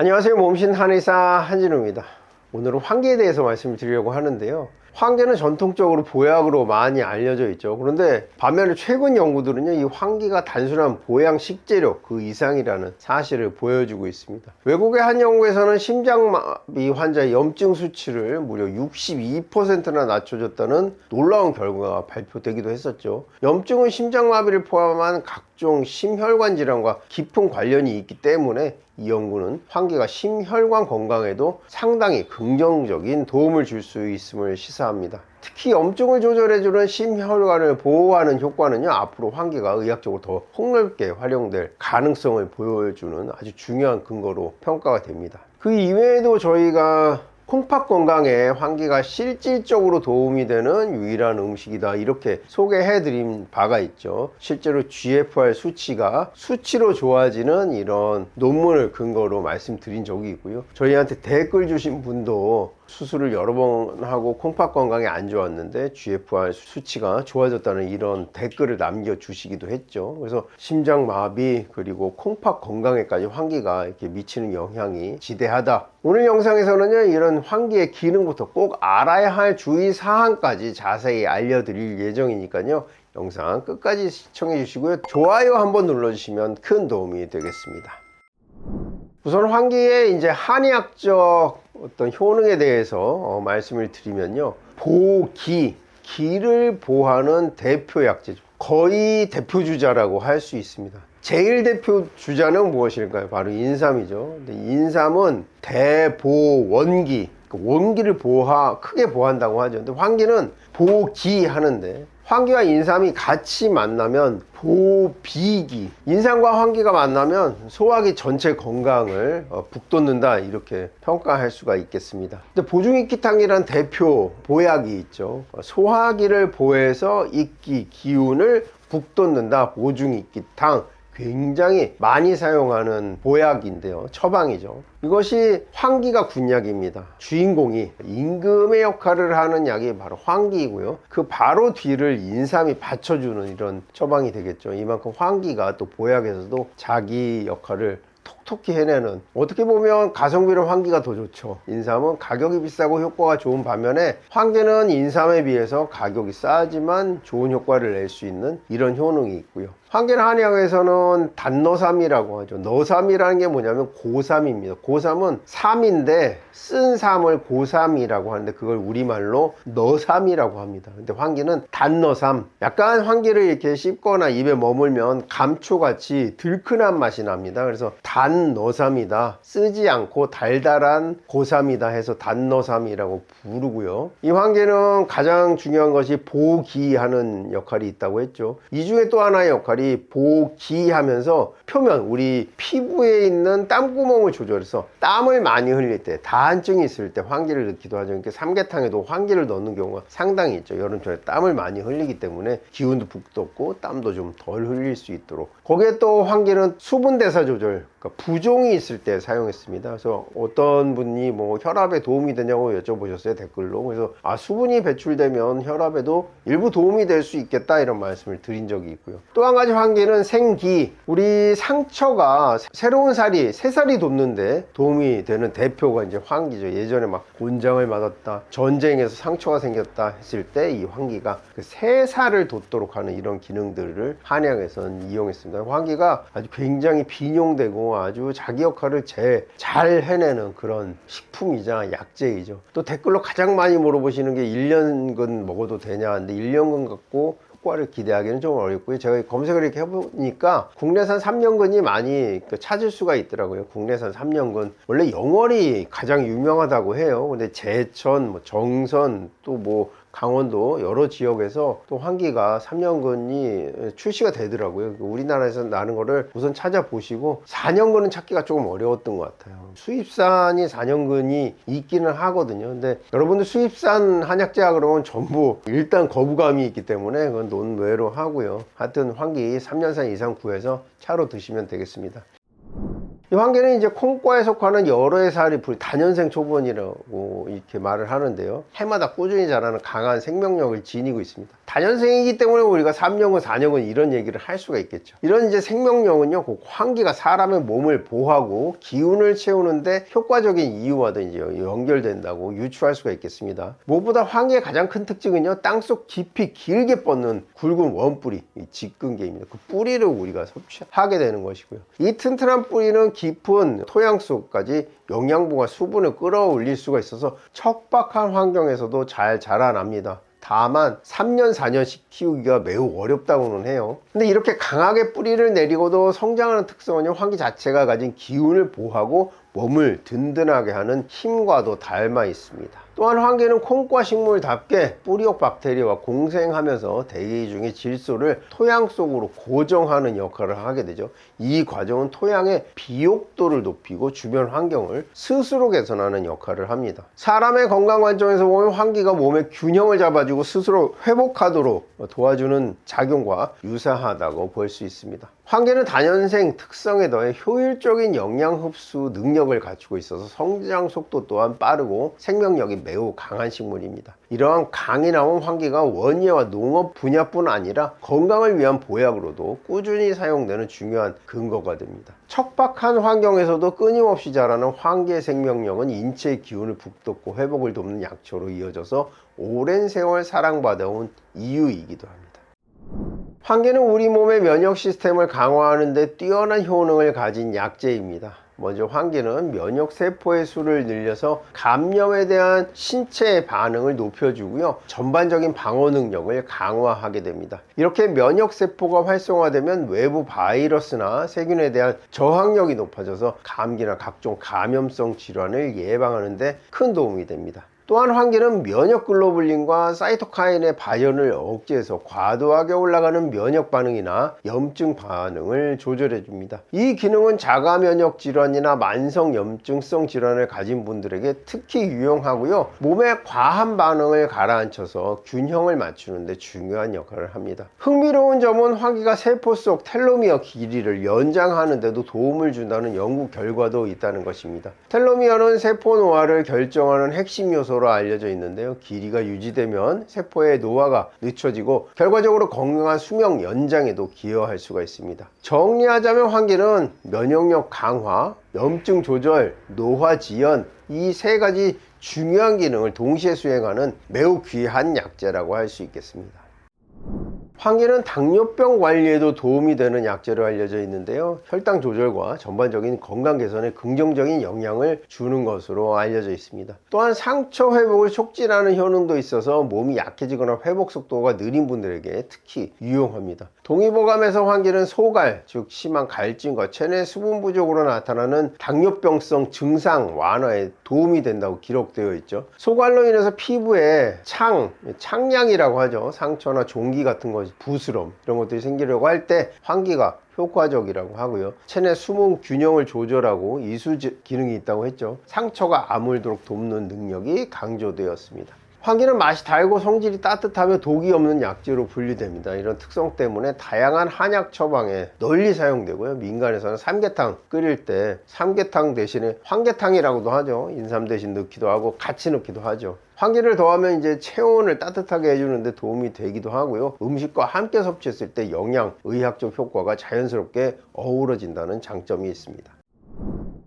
안녕하세요. 몸신 한의사 한진우입니다. 오늘은 환기에 대해서 말씀을 드리려고 하는데요. 환기는 전통적으로 보약으로 많이 알려져 있죠. 그런데 반면에 최근 연구들은요, 이 환기가 단순한 보양 식재료 그 이상이라는 사실을 보여주고 있습니다. 외국의 한 연구에서는 심장마비 환자의 염증 수치를 무려 62%나 낮춰줬다는 놀라운 결과가 발표되기도 했었죠. 염증은 심장마비를 포함한 각종 심혈관 질환과 깊은 관련이 있기 때문에 이 연구는 환기가 심혈관 건강에도 상당히 긍정적인 도움을 줄 수 있음을 시사합니다. 특히 염증을 조절해주는 심혈관을 보호하는 효과는요, 앞으로 환기가 의학적으로 더 폭넓게 활용될 가능성을 보여주는 아주 중요한 근거로 평가가 됩니다. 그 이외에도 저희가 콩팥 건강에 환기가 실질적으로 도움이 되는 유일한 음식이다, 이렇게 소개해 드린 바가 있죠. 실제로 GFR 수치가 수치로 좋아지는 이런 논문을 근거로 말씀드린 적이 있고요. 저희한테 댓글 주신 분도 수술을 여러 번 하고 콩팥 건강이 안 좋았는데 GFR 수치가 좋아졌다는 이런 댓글을 남겨주시기도 했죠. 그래서 심장마비 그리고 콩팥 건강에까지 환기가 이렇게 미치는 영향이 지대하다. 오늘 영상에서는요, 이런 환기의 기능부터 꼭 알아야 할 주의사항까지 자세히 알려드릴 예정이니까요, 영상 끝까지 시청해 주시고요, 좋아요 한번 눌러주시면 큰 도움이 되겠습니다. 우선 환기의 이제 한의학적 어떤 효능에 대해서 말씀을 드리면요, 기를 보하는 대표 약재죠. 거의 대표 주자라고 할 수 있습니다. 제일 대표 주자는 무엇일까요? 바로 인삼이죠. 근데 인삼은 대보원기, 원기를 크게 보한다고 하죠. 근데 환기는 보기하는데, 환기와 인삼이 같이 만나면 보비기, 인삼과 환기가 만나면 소화기 전체 건강을 북돋는다, 이렇게 평가할 수가 있겠습니다. 근데 보중익기탕이란 대표 보약이 있죠. 소화기를 보해서 익기 기운을 북돋는다, 보중익기탕. 굉장히 많이 사용하는 보약인데요, 처방이죠. 이것이 환기가 군약입니다. 주인공이 임금의 역할을 하는 약이 바로 환기이고요, 그 바로 뒤를 인삼이 받쳐주는 이런 처방이 되겠죠. 이만큼 환기가 또 보약에서도 자기 역할을 톡톡히 해내는, 어떻게 보면 가성비로 환기가 더 좋죠. 인삼은 가격이 비싸고 효과가 좋은 반면에 환기는 인삼에 비해서 가격이 싸지만 좋은 효과를 낼 수 있는 이런 효능이 있고요. 환기는 한의학에서는 단너삼이라고 하죠. 너삼이라는 게 뭐냐면 고삼입니다. 고삼은 삼인데 쓴 삼을 고삼이라고 하는데, 그걸 우리말로 너삼이라고 합니다. 근데 환기는 단너삼. 약간 환기를 이렇게 씹거나 입에 머물면 감초같이 들큰한 맛이 납니다. 그래서 단너삼이다, 쓰지 않고 달달한 고삼이다 해서 단너삼이라고 부르고요. 이 환기는 가장 중요한 것이 보기하는 역할이 있다고 했죠. 이 중에 또 하나의 역할이 보기하면서 표면, 우리 피부에 있는 땀구멍을 조절해서 땀을 많이 흘릴 때, 다한증이 있을 때 환기를 넣기도 하죠. 그러니까 삼계탕에도 환기를 넣는 경우가 상당히 있죠. 여름철에 땀을 많이 흘리기 때문에 기운도 북돋고 땀도 좀 덜 흘릴 수 있도록. 거기에 또 환기는 수분 대사 조절, 그러니까 부종이 있을 때 사용했습니다. 그래서 어떤 분이 뭐 혈압에 도움이 되냐고 여쭤보셨어요, 댓글로. 그래서 수분이 배출되면 혈압에도 일부 도움이 될 수 있겠다, 이런 말씀을 드린 적이 있고요. 또 한 가지 환기는 생기, 우리 상처가 새로운 살이, 새살이 돋는데 도움이 되는 대표가 이제 환기죠. 예전에 막 곤장을 맞았다, 전쟁에서 상처가 생겼다 했을 때 이 환기가 그 새살을 돋도록 하는 이런 기능들을 한의학에서는 이용했습니다. 환기가 아주 굉장히 빈용되고 아주 자기 역할을 잘 해내는 그런 식품이자 약재이죠. 또 댓글로 가장 많이 물어보시는 게 1년근 먹어도 되냐. 근데 1년근 갖고 효과를 기대하기는 좀 어렵고요. 제가 검색을 이렇게 해보니까 국내산 3년근이 많이 찾을 수가 있더라고요. 국내산 3년근. 원래 영월이 가장 유명하다고 해요. 근데 제천, 정선, 또 뭐 강원도 여러 지역에서 또 환기가 3년근이 출시가 되더라고요. 우리나라에서 나는 거를 우선 찾아보시고, 4년근은 찾기가 조금 어려웠던 것 같아요. 수입산이 4년근이 있기는 하거든요. 근데 여러분들 수입산 한약재야 그러면 전부 일단 거부감이 있기 때문에 그건 논외로 하고요. 하여튼 환기 3년산 이상 구해서 차로 드시면 되겠습니다. 이 환기는 이제 콩과에 속하는 여러 해 살이 다년생 초본이라고 이렇게 말을 하는데요. 해마다 꾸준히 자라는 강한 생명력을 지니고 있습니다. 다년생이기 때문에 우리가 3년근, 4년근 이런 얘기를 할 수가 있겠죠. 이런 이제 생명력은요, 그 환기가 사람의 몸을 보호하고 기운을 채우는데 효과적인 이유와도 이제 연결된다고 유추할 수가 있겠습니다. 무엇보다 환기의 가장 큰 특징은요, 땅속 깊이 길게 뻗는 굵은 원뿌리, 이 직근계입니다. 그 뿌리를 우리가 섭취하게 되는 것이고요. 이 튼튼한 뿌리는 깊은 토양 속까지 영양분과 수분을 끌어올릴 수가 있어서 척박한 환경에서도 잘 자라납니다. 다만 3년, 4년씩 키우기가 매우 어렵다고는 해요. 근데 이렇게 강하게 뿌리를 내리고도 성장하는 특성은요, 환기 자체가 가진 기운을 보호하고 몸을 든든하게 하는 힘과도 닮아 있습니다. 또한 환기는 콩과 식물답게 뿌리옥 박테리아와 공생하면서 대기 중의 질소를 토양 속으로 고정하는 역할을 하게 되죠. 이 과정은 토양의 비옥도를 높이고 주변 환경을 스스로 개선하는 역할을 합니다. 사람의 건강 관점에서 보면 환기가 몸의 균형을 잡아주고 스스로 회복하도록 도와주는 작용과 유사하다고 볼 수 있습니다. 환기는 다년생 특성에 더해 효율적인 영양 흡수 능력을 갖추고 있어서 성장 속도 또한 빠르고 생명력이 매우 강한 식물입니다. 이러한 강이 나온 환기가 원예와 농업 분야뿐 아니라 건강을 위한 보약으로도 꾸준히 사용되는 중요한 근거가 됩니다. 척박한 환경에서도 끊임없이 자라는 환기의 생명력은 인체의 기운을 북돋고 회복을 돕는 약초로 이어져서 오랜 세월 사랑받아온 이유이기도 합니다. 환기는 우리 몸의 면역 시스템을 강화하는 데 뛰어난 효능을 가진 약재입니다. 먼저 환기는 면역 세포의 수를 늘려서 감염에 대한 신체의 반응을 높여주고요, 전반적인 방어 능력을 강화하게 됩니다. 이렇게 면역 세포가 활성화되면 외부 바이러스나 세균에 대한 저항력이 높아져서 감기나 각종 감염성 질환을 예방하는 데 큰 도움이 됩니다. 또한 환기는 면역 글로불린과 사이토카인의 발현을 억제해서 과도하게 올라가는 면역 반응이나 염증 반응을 조절해 줍니다. 이 기능은 자가 면역 질환이나 만성 염증성 질환을 가진 분들에게 특히 유용하고요, 몸의 과한 반응을 가라앉혀서 균형을 맞추는 데 중요한 역할을 합니다. 흥미로운 점은 환기가 세포 속 텔로미어 길이를 연장하는 데도 도움을 준다는 연구 결과도 있다는 것입니다. 텔로미어는 세포 노화를 결정하는 핵심 요소로 알려져 있는데요, 길이가 유지되면 세포의 노화가 늦춰지고 결과적으로 건강한 수명 연장에도 기여할 수가 있습니다. 정리하자면 환기는 면역력 강화, 염증 조절, 노화 지연, 이 세 가지 중요한 기능을 동시에 수행하는 매우 귀한 약재라고 할 수 있겠습니다. 환기는 당뇨병 관리에도 도움이 되는 약재로 알려져 있는데요, 혈당 조절과 전반적인 건강 개선에 긍정적인 영향을 주는 것으로 알려져 있습니다. 또한 상처 회복을 촉진하는 효능도 있어서 몸이 약해지거나 회복 속도가 느린 분들에게 특히 유용합니다. 동의보감에서 환기는 소갈, 즉 심한 갈증과 체내 수분 부족으로 나타나는 당뇨병성 증상 완화에 도움이 된다고 기록되어 있죠. 소갈로 인해서 피부에 창량이라고 하죠, 상처나 종기 같은 것, 부스럼 이런 것들이 생기려고 할 때 환기가 효과적이라고 하고요, 체내 수분 균형을 조절하고 이수 기능이 있다고 했죠. 상처가 아물도록 돕는 능력이 강조되었습니다. 환기는 맛이 달고 성질이 따뜻하며 독이 없는 약재로 분류됩니다. 이런 특성 때문에 다양한 한약 처방에 널리 사용되고요, 민간에서는 삼계탕 끓일 때 삼계탕 대신에 환계탕이라고도 하죠. 인삼 대신 넣기도 하고 같이 넣기도 하죠. 환기를 더하면 이제 체온을 따뜻하게 해주는데 도움이 되기도 하고요, 음식과 함께 섭취했을 때 영양, 의학적 효과가 자연스럽게 어우러진다는 장점이 있습니다.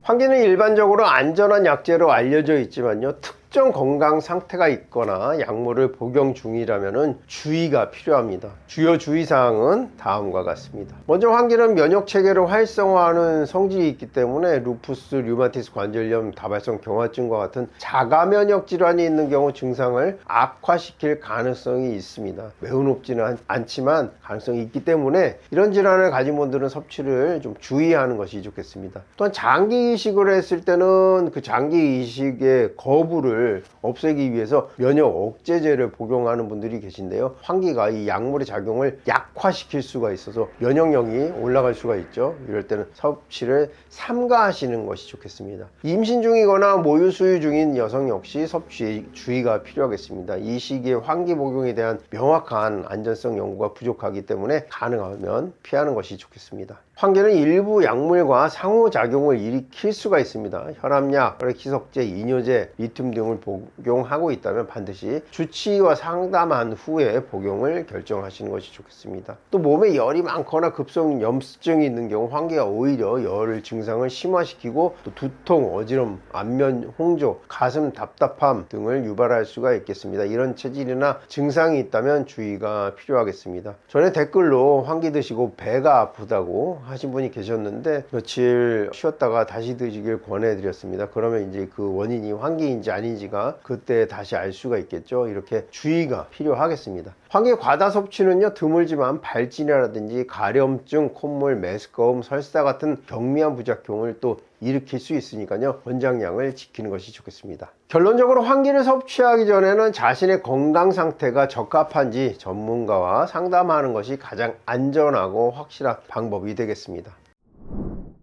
환기는 일반적으로 안전한 약재로 알려져 있지만요, 특정 건강 상태가 있거나 약물을 복용 중이라면 주의가 필요합니다. 주요 주의사항은 다음과 같습니다. 먼저 환기는 면역체계를 활성화하는 성질이 있기 때문에 루푸스, 류마티스 관절염, 다발성 경화증과 같은 자가면역 질환이 있는 경우 증상을 악화시킬 가능성이 있습니다. 매우 높지는 않지만 가능성이 있기 때문에 이런 질환을 가진 분들은 섭취를 좀 주의하는 것이 좋겠습니다. 또한 장기 이식을 했을 때는 그 장기 이식의 거부를 없애기 위해서 면역 억제제를 복용하는 분들이 계신데요, 환기가 이 약물의 작용을 약화시킬 수가 있어서 면역력이 올라갈 수가 있죠. 이럴 때는 섭취를 삼가하시는 것이 좋겠습니다. 임신 중이거나 모유 수유 중인 여성 역시 섭취에 주의가 필요하겠습니다. 이 시기에 환기 복용에 대한 명확한 안전성 연구가 부족하기 때문에 가능하면 피하는 것이 좋겠습니다. 환기는 일부 약물과 상호작용을 일으킬 수가 있습니다. 혈압약, 희석제, 이뇨제, 리튬 등을 복용하고 있다면 반드시 주치의와 상담한 후에 복용을 결정하시는 것이 좋겠습니다. 또 몸에 열이 많거나 급성 염증이 있는 경우 환기가 오히려 열 증상을 심화시키고 또 두통, 어지럼, 안면 홍조, 가슴 답답함 등을 유발할 수가 있겠습니다. 이런 체질이나 증상이 있다면 주의가 필요하겠습니다. 전에 댓글로 환기 드시고 배가 아프다고 하신 분이 계셨는데 며칠 쉬었다가 다시 드시길 권해드렸습니다. 그러면 이제 그 원인이 환기인지 아닌지가 그때 다시 알 수가 있겠죠. 이렇게 주의가 필요하겠습니다. 환기 과다 섭취는요, 드물지만 발진이라든지 가려움증, 콧물, 메스꺼움, 설사 같은 경미한 부작용을 또 일으킬 수 있으니까요, 권장량을 지키는 것이 좋겠습니다. 결론적으로 환기를 섭취하기 전에는 자신의 건강 상태가 적합한지 전문가와 상담하는 것이 가장 안전하고 확실한 방법이 되겠습니다.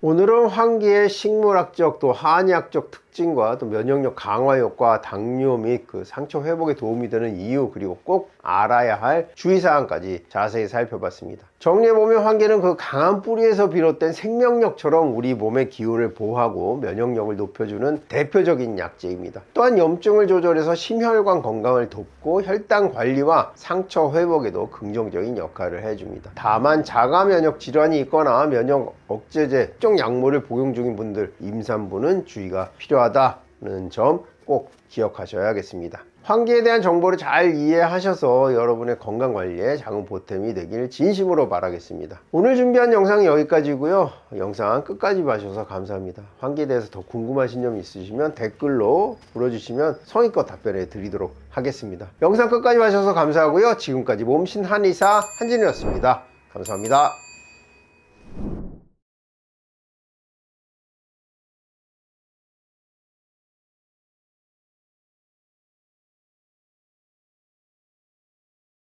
오늘은 환기의 식물학적 또 한의학적 특징과 또 면역력 강화 효과, 당뇨 및 그 상처 회복에 도움이 되는 이유, 그리고 꼭 알아야 할 주의사항까지 자세히 살펴봤습니다. 정리해보면 환기는 그 강한 뿌리에서 비롯된 생명력처럼 우리 몸의 기운을 보호하고 면역력을 높여주는 대표적인 약재입니다. 또한 염증을 조절해서 심혈관 건강을 돕고 혈당 관리와 상처 회복에도 긍정적인 역할을 해줍니다. 다만 자가 면역 질환이 있거나 면역 억제제, 특정 약물을 복용 중인 분들, 임산부는 주의가 필요하다는 점 꼭 기억하셔야겠습니다. 환기에 대한 정보를 잘 이해하셔서 여러분의 건강관리에 작은 보탬이 되길 진심으로 바라겠습니다. 오늘 준비한 영상은 여기까지고요. 영상 끝까지 봐주셔서 감사합니다. 환기에 대해서 더 궁금하신 점 있으시면 댓글로 물어주시면 성의껏 답변해 드리도록 하겠습니다. 영상 끝까지 봐주셔서 감사하고요. 지금까지 몸신 한의사 한진이었습니다. 감사합니다.